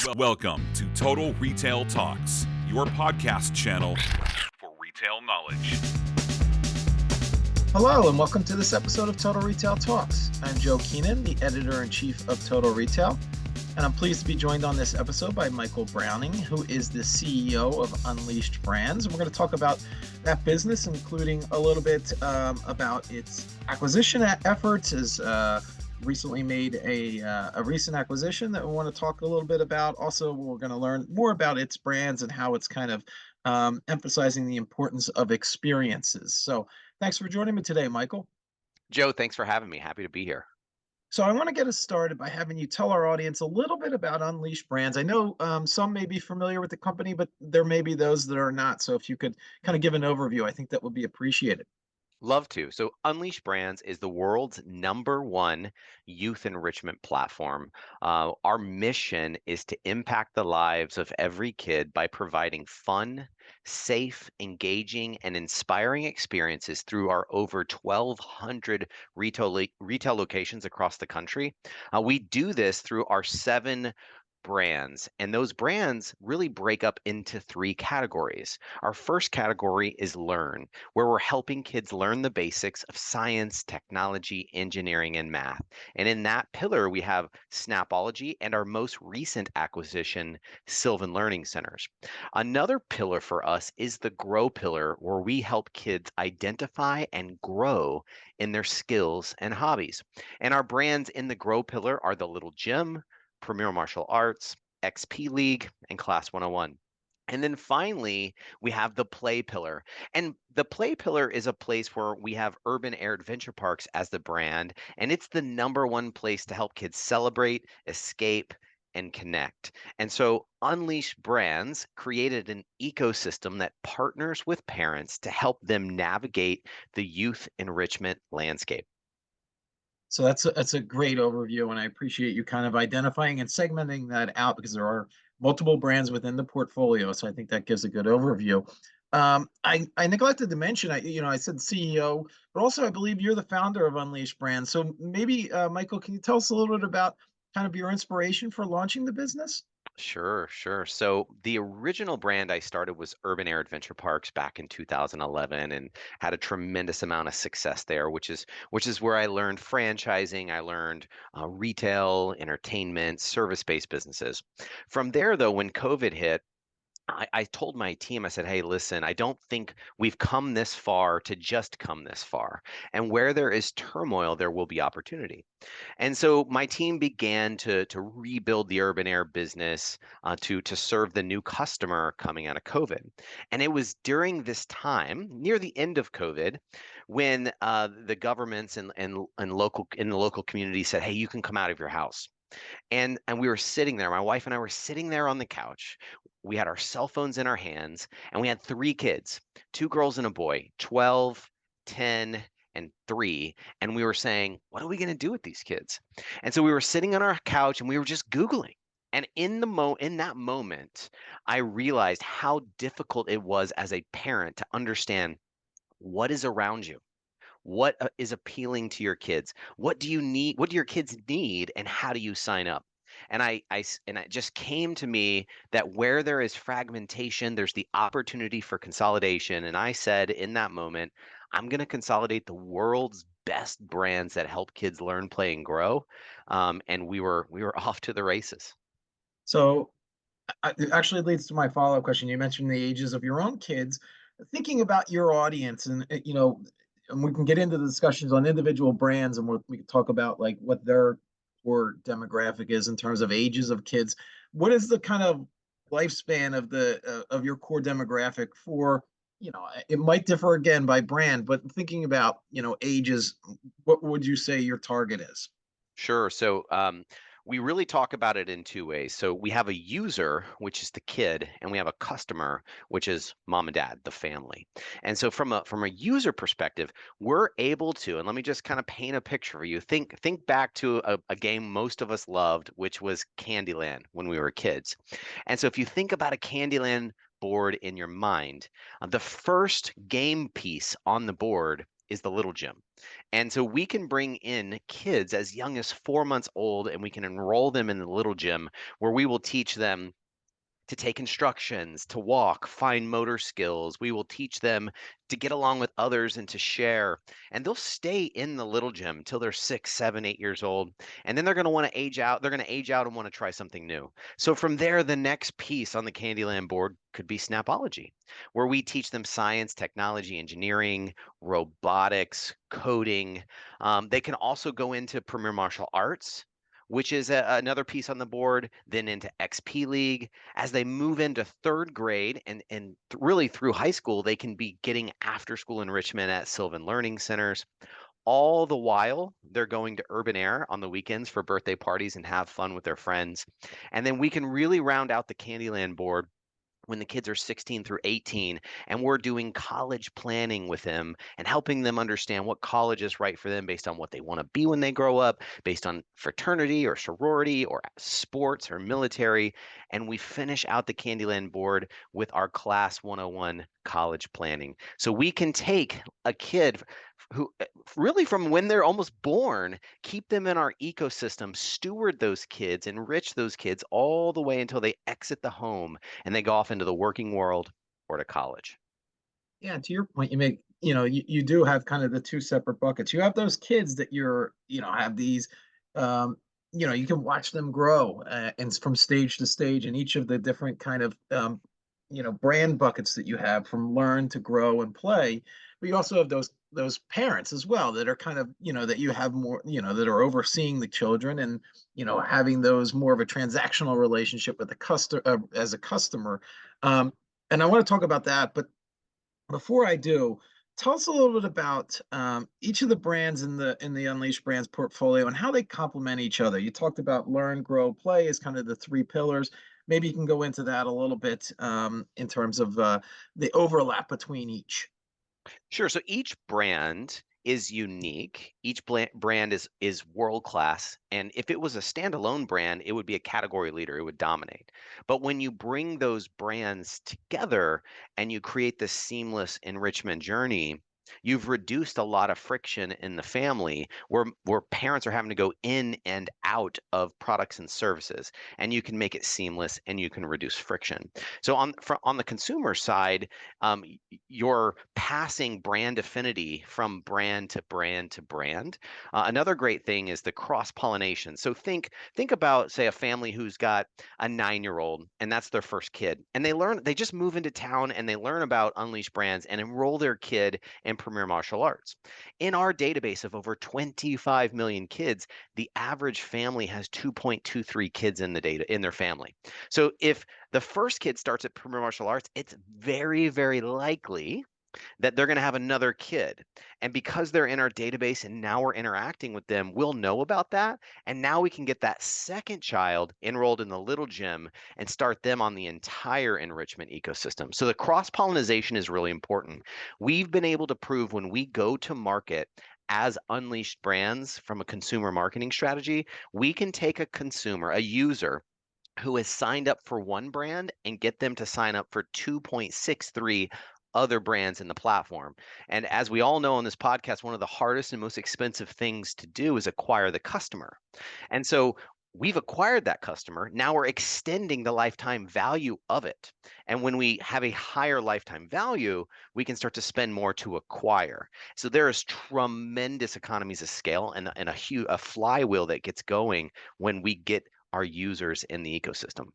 Welcome to Total Retail Talks, your podcast channel for retail knowledge. Hello, and welcome to this episode of Total Retail Talks. I'm Joe Keenan, the editor-in-chief of Total Retail, and I'm pleased to be joined on this episode by Michael Browning, who is the CEO of Unleashed Brands. And we're going to talk about that business, including a little bit about its acquisition efforts, as recently made a recent acquisition that we want to talk a little bit about. Also, we're going to learn more about its brands and how it's kind of emphasizing the importance of experiences. So thanks for joining me today, Michael. Joe, thanks for having me. Happy to be here. So I want to get us started by having you tell our audience a little bit about Unleashed Brands. I know some may be familiar with the company, but there may be those that are not. So if you could kind of give an overview, I think that would be appreciated. Love to. So Unleash Brands is the world's #1 youth enrichment platform. Our mission is to impact the lives of every kid by providing fun, safe, engaging, and inspiring experiences through our over 1,200 retail locations across the country. We do this through our 7 brands, and those brands really break up into 3 categories. Our first category is Learn, where we're helping kids learn the basics of science, technology, engineering, and math. And in that pillar, we have Snapology and our most recent acquisition, Sylvan Learning Centers. Another pillar for us is the Grow pillar, where we help kids identify and grow in their skills and hobbies. And our brands in the Grow pillar are the Little Gym, Premier Martial Arts, XP League, and Class 101. And then finally, we have the Play pillar. And the Play pillar is a place where we have Urban Air Adventure Parks as the brand, and it's the #1 place to help kids celebrate, escape, and connect. And so Unleash Brands created an ecosystem that partners with parents to help them navigate the youth enrichment landscape. So that's a great overview, and I appreciate you kind of identifying and segmenting that out because there are multiple brands within the portfolio. So I think that gives a good overview. I neglected to mention, I said CEO, but also I believe you're the founder of Unleashed Brands. So maybe, Michael, can you tell us a little bit about kind of your inspiration for launching the business? Sure. So the original brand I started was Urban Air Adventure Parks back in 2011 and had a tremendous amount of success there, which is where I learned franchising, I learned retail, entertainment, service-based businesses. From there, though, when COVID hit, I told my team, I said, hey, listen, I don't think we've come this far to just come this far. And where there is turmoil, there will be opportunity. And so my team began to rebuild the urban air business to serve the new customer coming out of COVID. And it was during this time, near the end of COVID, when the governments and local in the local community said, hey, you can come out of your house. And we were sitting there, my wife and I were sitting there on the couch. We had our cell phones in our hands, and we had 3 kids, 2 girls and a boy, 12, 10, and 3. And we were saying, what are we going to do with these kids? And so we were sitting on our couch and we were just Googling. And in that moment, I realized how difficult it was as a parent to understand what is around you. What is appealing to your kids? What do you need? What do your kids need, and how do you sign up? And it just came to me that where there is fragmentation, there's the opportunity for consolidation. And I said in that moment, I'm going to consolidate the world's best brands that help kids learn, play, and grow. And we were off to the races. So it actually leads to my follow-up question. You mentioned the ages of your own kids. Thinking about your audience, and and we can get into the discussions on individual brands, and we can talk about like what their core demographic is in terms of ages of kids. What is the kind of lifespan of the of your core demographic for? It might differ again by brand, but thinking about ages, what would you say your target is? Sure. So we really talk about it in 2 ways. So we have a user, which is the kid, and we have a customer, which is mom and dad, the family. And so from a user perspective, we're able to, and let me just kind of paint a picture for you. Think back to a game most of us loved, which was Candyland when we were kids. And so if you think about a Candyland board in your mind, the first game piece on the board is the Little Gym. And so we can bring in kids as young as 4 months old and we can enroll them in the little gym where we will teach them to take instructions, to walk, fine motor skills. We will teach them to get along with others and to share. And they'll stay in the little gym till they're 6, 7, 8 years old. And then they're going to want to age out. They're going to age out and want to try something new. So from there, the next piece on the Candyland board could be Snapology, where we teach them science, technology, engineering, robotics, coding. They can also go into Premier Martial Arts, which is another piece on the board, then into XP League. As they move into third grade and really through high school, they can be getting after school enrichment at Sylvan Learning Centers. All the while, they're going to urban air on the weekends for birthday parties and have fun with their friends. And then we can really round out the Candyland board when the kids are 16 through 18 and we're doing college planning with them and helping them understand what college is right for them based on what they want to be when they grow up, based on fraternity or sorority or sports or military. And we finish out the Candyland board with our class 101 college planning. So we can take a kid who really from when they're almost born, keep them in our ecosystem, steward those kids, enrich those kids all the way until they exit the home and they go off into the working world or to college. Yeah, to your point, you do have kind of the two separate buckets. You have those kids that have these, um, you can watch them grow and from stage to stage in each of the different kind of, brand buckets that you have from learn to grow and play. But you also have those parents as well that are kind of, that you have more, that are overseeing the children and, having those more of a transactional relationship with the customer as a customer. Um, and I want to talk about that, but before I do, tell us a little bit about each of the brands in the Unleashed Brands portfolio and how they complement each other. You talked about learn, grow, play as kind of the three pillars. Maybe you can go into that a little bit in terms of the overlap between each. Sure. So each brand is unique. Each brand is world class. And if it was a standalone brand, it would be a category leader. It would dominate. But when you bring those brands together and you create this seamless enrichment journey, you've reduced a lot of friction in the family where parents are having to go in and out of products and services. And you can make it seamless and you can reduce friction. So on the consumer side, you're passing brand affinity from brand to brand to brand. Another great thing is the cross pollination. So think about say a family who's got a 9-year old and that's their first kid, and they just move into town and they learn about Unleashed Brands and enroll their kid in Premier Martial Arts. In our database of over 25 million kids, the average family has 2.23 kids in the data in their family. So if the first kid starts at Premier Martial Arts, it's very, very likely that they're going to have another kid. And because they're in our database and now we're interacting with them, we'll know about that. And now we can get that second child enrolled in the little gym and start them on the entire enrichment ecosystem. So the cross pollination is really important. We've been able to prove when we go to market as Unleashed Brands from a consumer marketing strategy, we can take a consumer, a user who has signed up for one brand and get them to sign up for 2.63 other brands in the platform. And as we all know on this podcast, one of the hardest and most expensive things to do is acquire the customer. And so we've acquired that customer. Now we're extending the lifetime value of it. And when we have a higher lifetime value, we can start to spend more to acquire. So there is tremendous economies of scale and a flywheel that gets going when we get our users in the ecosystem.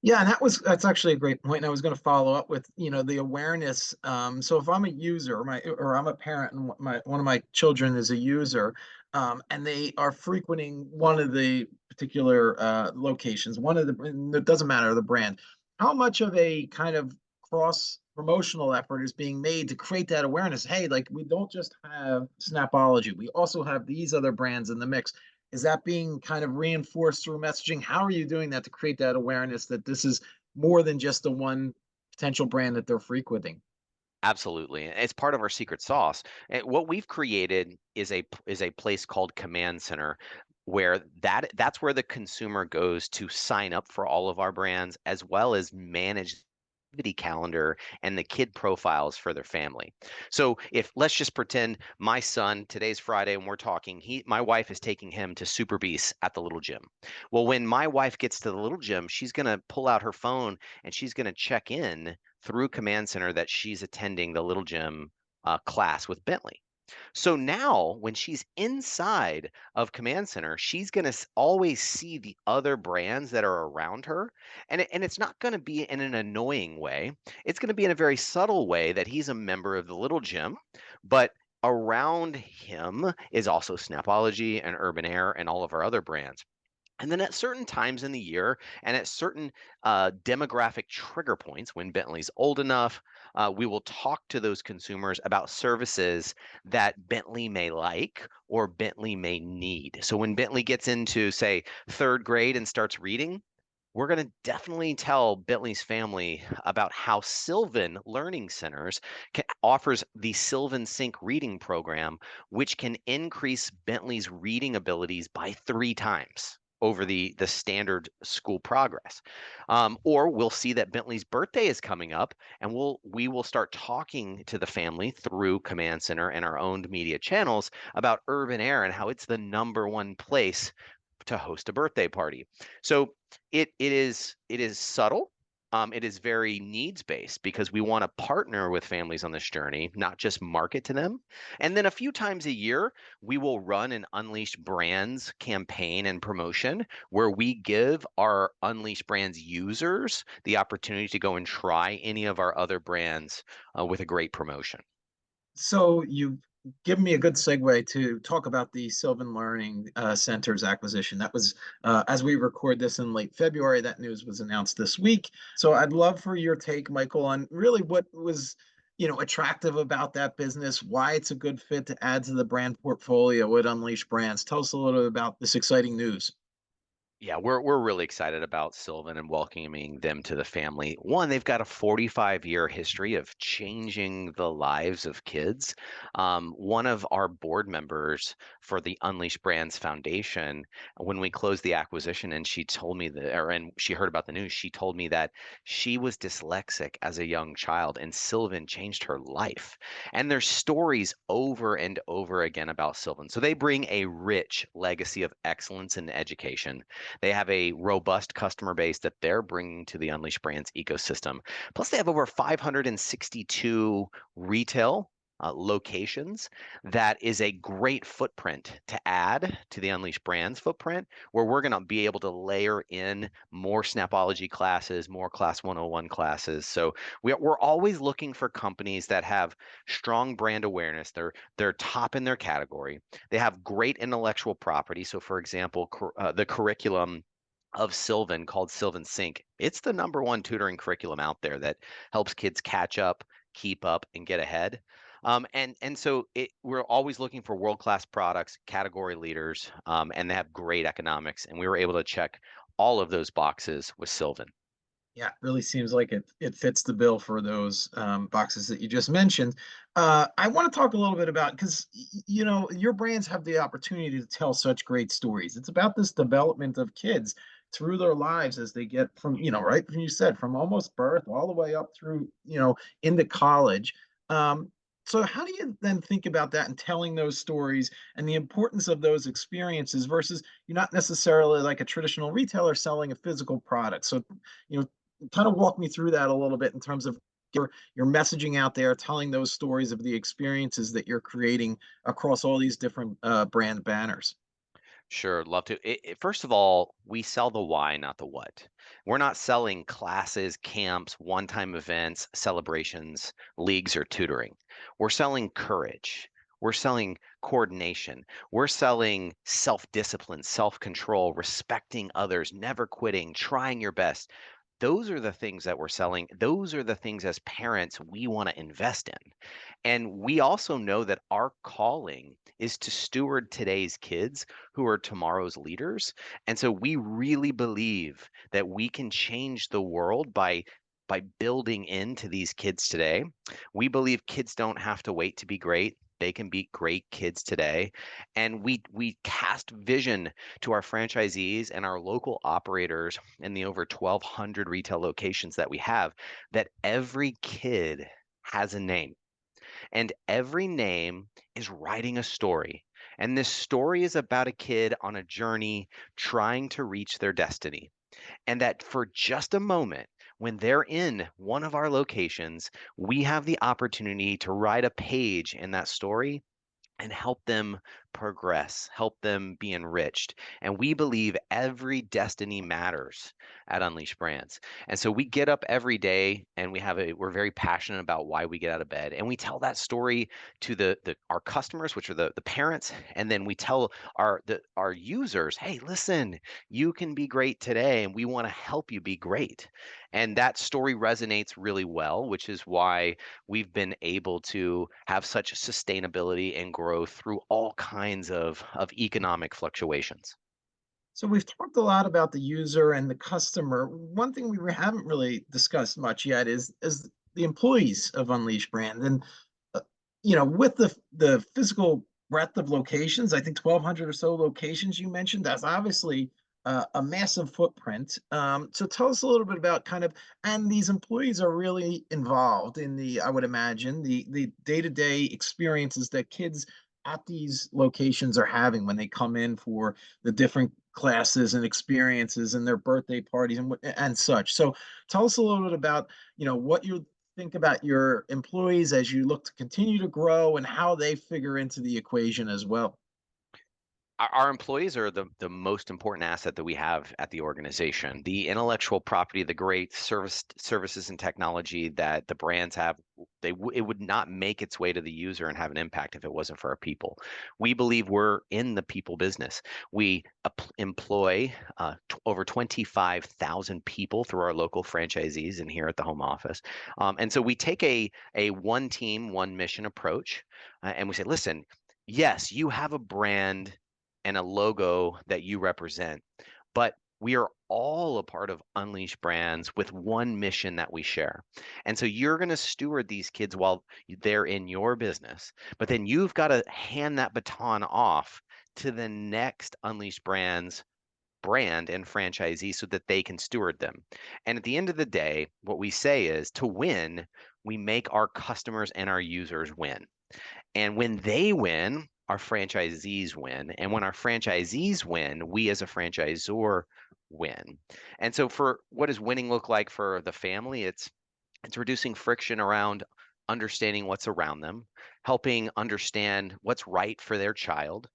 Yeah, and that's actually a great point. And I was going to follow up with, the awareness. So if I'm a user, or I'm a parent, and one of my children is a user, and they are frequenting one of the particular locations, and it doesn't matter the brand. How much of a kind of cross promotional effort is being made to create that awareness? Hey, like we don't just have Snapology, we also have these other brands in the mix. Is that being kind of reinforced through messaging? How are you doing that to create that awareness that this is more than just the one potential brand that they're frequenting? Absolutely. It's part of our secret sauce. And what we've created is a place called Command Center where that's where the consumer goes to sign up for all of our brands as well as manage activity calendar and the kid profiles for their family. So if let's just pretend my son, today's Friday and we're talking, my wife is taking him to Super Beast at the little gym. Well, when my wife gets to the little gym, she's going to pull out her phone and she's going to check in through Command Center that she's attending the little gym class with Bentley. So now when she's inside of Command Center, she's going to always see the other brands that are around her. And it's not going to be in an annoying way. It's going to be in a very subtle way that he's a member of the little gym, but around him is also Snapology and Urban Air and all of our other brands. And then at certain times in the year and at certain demographic trigger points, when Bentley's old enough, we will talk to those consumers about services that Bentley may like or Bentley may need. So when Bentley gets into, say, third grade and starts reading, we're going to definitely tell Bentley's family about how Sylvan Learning Centers offers the Sylvan Sync reading program, which can increase Bentley's reading abilities by 3 times over the standard school progress. Or we'll see that Bentley's birthday is coming up, and we will start talking to the family through Command Center and our owned media channels about Urban Air and how it's the #1 place to host a birthday party. So it is subtle. It is very needs based because we want to partner with families on this journey, not just market to them. And then a few times a year, we will run an Unleashed Brands campaign and promotion where we give our Unleashed Brands users the opportunity to go and try any of our other brands with a great promotion. So you've given me a good segue to talk about the Sylvan Learning Centers acquisition. That was, as we record this in late February, that news was announced this week. So I'd love for your take, Michael, on really what was, attractive about that business, why it's a good fit to add to the brand portfolio at Unleashed Brands. Tell us a little bit about this exciting news. Yeah, we're really excited about Sylvan and welcoming them to the family. One, they've got a 45-year history of changing the lives of kids. One of our board members for the Unleashed Brands Foundation, when we closed the acquisition, and she told me that, and she heard about the news, she told me that she was dyslexic as a young child, and Sylvan changed her life. And there's stories over and over again about Sylvan. So they bring a rich legacy of excellence in education. They have a robust customer base that they're bringing to the Unleashed Brands ecosystem. Plus, they have over 562 retail locations. That is a great footprint to add to the Unleashed Brands footprint, where we're going to be able to layer in more Snapology classes, more Class 101 classes. So we're always looking for companies that have strong brand awareness. They're top in their category. They have great intellectual property. So, for example, the curriculum of Sylvan called Sylvan Sync. It's the #1 tutoring curriculum out there that helps kids catch up, keep up, and get ahead. And so we're always looking for world-class products, category leaders, and they have great economics. And we were able to check all of those boxes with Sylvan. Yeah, it really seems like it fits the bill for those boxes that you just mentioned. I want to talk a little bit about because your brands have the opportunity to tell such great stories. It's about this development of kids through their lives as they get from right from you said from almost birth all the way up through into college. Um, so how do you then think about that and telling those stories and the importance of those experiences versus you're not necessarily like a traditional retailer selling a physical product. So you know kind of walk me through that a little bit in terms of your messaging out there, telling those stories of the experiences that you're creating across all these different brand banners. Sure, love to. First of all, we sell the why, not the what. We're not selling classes, camps, one-time events, celebrations, leagues, or tutoring. We're selling courage. We're selling coordination. We're selling self-discipline, self-control, respecting others, never quitting, trying your best. Those are the things that we're selling. Those are the things as parents we want to invest in. And we also know that our calling is to steward today's kids who are tomorrow's leaders. And so we really believe that we can change the world by building into these kids today. We believe kids don't have to wait to be great. they can be great kids today. And we cast vision to our franchisees and our local operators in the over 1,200 retail locations that we have, that every kid has a name. And every name is writing a story. And this story is about a kid on a journey trying to reach their destiny. And that for just a moment, when they're in one of our locations, we have the opportunity to write a page in that story and help them progress, help them be enriched. And we believe every destiny matters at Unleashed Brands. And so we get up every day and we're very passionate about why we get out of bed. And we tell that story to our customers, which are the parents, and then we tell our users, hey, listen, you can be great today and we want to help you be great. And that story resonates really well, which is why we've been able to have such sustainability and growth through all kinds of economic fluctuations. So we've talked a lot about the user and the customer. One thing haven't really discussed much yet is the employees of Unleash Brand. And uh, with the physical breadth of locations, I think 1,200 or so locations you mentioned, that's obviously a massive footprint. So tell us a little bit about and these employees are really involved in I would imagine, the day-to-day experiences that kids at these locations are having when they come in for the different classes and experiences and their birthday parties and such. So tell us a little bit about, what you think about your employees as you look to continue to grow and how they figure into the equation as well. Our employees are the most important asset that we have at the organization. The intellectual property, the great services and technology that the brands have, it would not make its way to the user and have an impact if it wasn't for our people. We believe we're in the people business. We employ over 25,000 people through our local franchisees and here at the home office. And so we take a one team, one mission approach, and we say, listen, yes, you have a brand and a logo that you represent, but we are all a part of Unleash Brands with one mission that we share. And so you're going to steward these kids while they're in your business, but then you've got to hand that baton off to the next Unleash Brands brand and franchisee so that they can steward them. And at the end of the day, what we say is to win, we make our customers and our users win. And when they win, our franchisees win. And when our franchisees win, we as a franchisor win. And so for what does winning look like for the family? It's reducing friction around understanding what's around them, helping understand what's right for their child,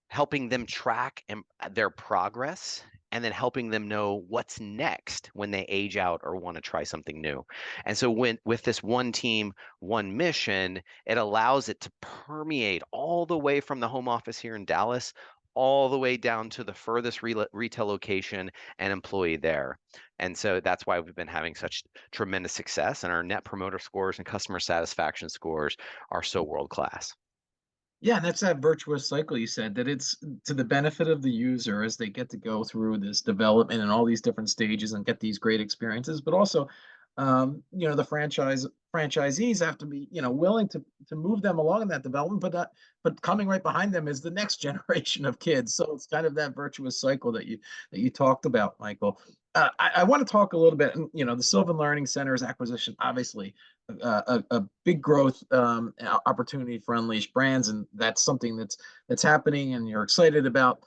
helping them track their progress, and then helping them know what's next when they age out or want to try something new. And so with this one team, one mission, it allows it to permeate all the way from the home office here in Dallas all the way down to the furthest retail location and employee there. And so that's why we've been having such tremendous success, and our net promoter scores and customer satisfaction scores are so world class. Yeah, and that's that virtuous cycle you said, that it's to the benefit of the user as they get to go through this development and all these different stages and get these great experiences, but also, the franchisees have to be, willing to move them along in that development, but coming right behind them is the next generation of kids. So it's kind of that virtuous cycle that you talked about, Michael. I want to talk a little bit, and the Sylvan Learning Center's acquisition, obviously a big growth opportunity for Unleashed Brands, and that's something that's happening, and you're excited about.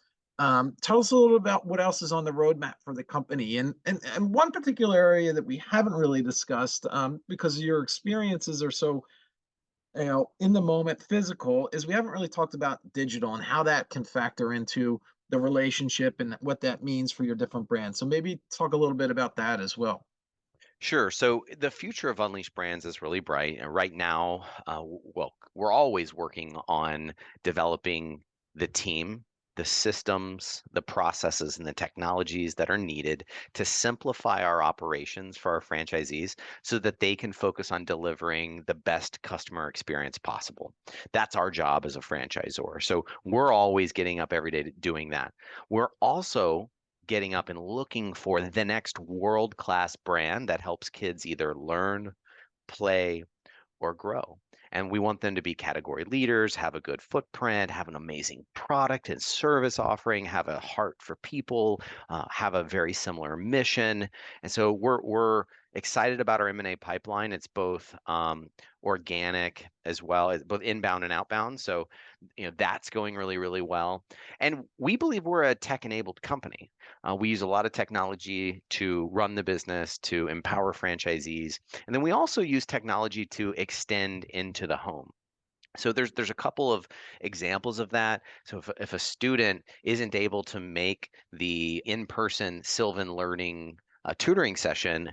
Tell us a little about what else is on the roadmap for the company, and one particular area that we haven't really discussed, because your experiences are so in the moment physical, is we haven't really talked about digital and how that can factor into the relationship and what that means for your different brands. So maybe talk a little bit about that as well. Sure. So the future of Unleashed Brands is really bright. And right now, well, we're always working on developing the team, the systems, the processes, and the technologies that are needed to simplify our operations for our franchisees so that they can focus on delivering the best customer experience possible. That's our job as a franchisor. So we're always getting up every day doing that. We're also getting up and looking for the next world-class brand that helps kids either learn, play, or grow. And we want them to be category leaders, have a good footprint, have an amazing product and service offering, have a heart for people, have a very similar mission. And so we're excited about our M&A pipeline. It's both organic as well as both inbound and outbound. So, that's going really, really well. And we believe we're a tech-enabled company. We use a lot of technology to run the business, to empower franchisees, and then we also use technology to extend into the home. So there's a couple of examples of that. So if a student isn't able to make the in-person Sylvan Learning tutoring session,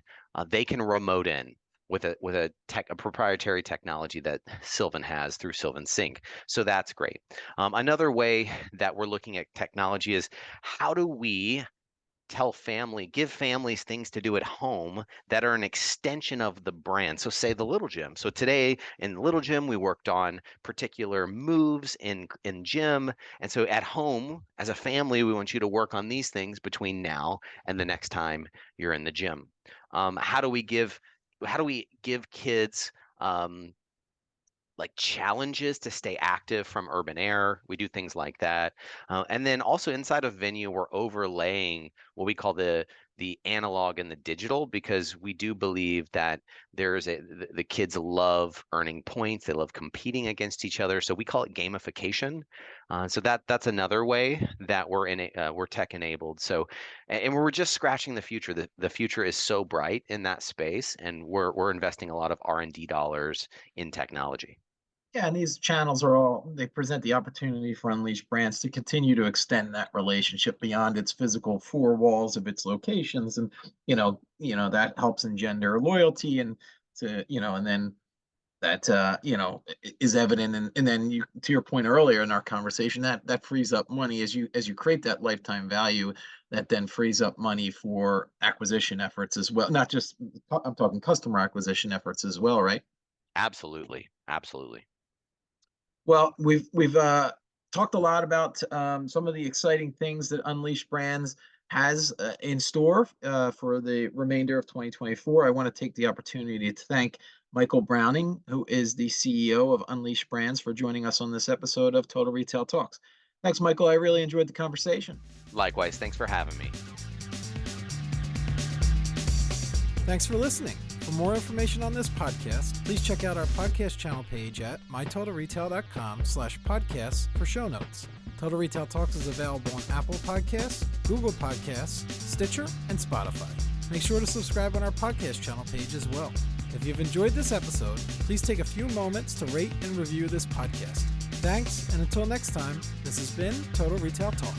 they can remote in with a proprietary technology that Sylvan has through Sylvan Sync. So that's great. Another way that we're looking at technology is how do we give families things to do at home that are an extension of the brand. So say the Little Gym. So today in Little Gym, we worked on particular moves in gym. And so at home, as a family, we want you to work on these things between now and the next time you're in the gym. How do we give kids like challenges to stay active from urban air? We do things like that. And then also inside of Venue, we're overlaying what we call the analog and the digital, because we do believe that the kids love earning points. They love competing against each other. So we call it gamification. So that's another way that we're tech enabled. So, and we're just scratching the future. The future is so bright in that space, and we're investing a lot of R&D dollars in technology. Yeah, and these channels they present the opportunity for Unleashed Brands to continue to extend that relationship beyond its physical four walls of its locations. And, that helps engender loyalty and and then that, is evident. And then to your point earlier in our conversation, that frees up money as you create that lifetime value, that then frees up money for acquisition efforts as well. Not just, I'm talking customer acquisition efforts as well, right? Absolutely. Absolutely. Well, we've talked a lot about some of the exciting things that Unleashed Brands has in store for the remainder of 2024. I want to take the opportunity to thank Michael Browning, who is the CEO of Unleashed Brands, for joining us on this episode of Total Retail Talks. Thanks, Michael. I really enjoyed the conversation. Likewise. Thanks for having me. Thanks for listening. For more information on this podcast, please check out our podcast channel page at mytotalretail.com/podcasts for show notes. Total Retail Talks is available on Apple Podcasts, Google Podcasts, Stitcher, and Spotify. Make sure to subscribe on our podcast channel page as well. If you've enjoyed this episode, please take a few moments to rate and review this podcast. Thanks, and until next time, this has been Total Retail Talk.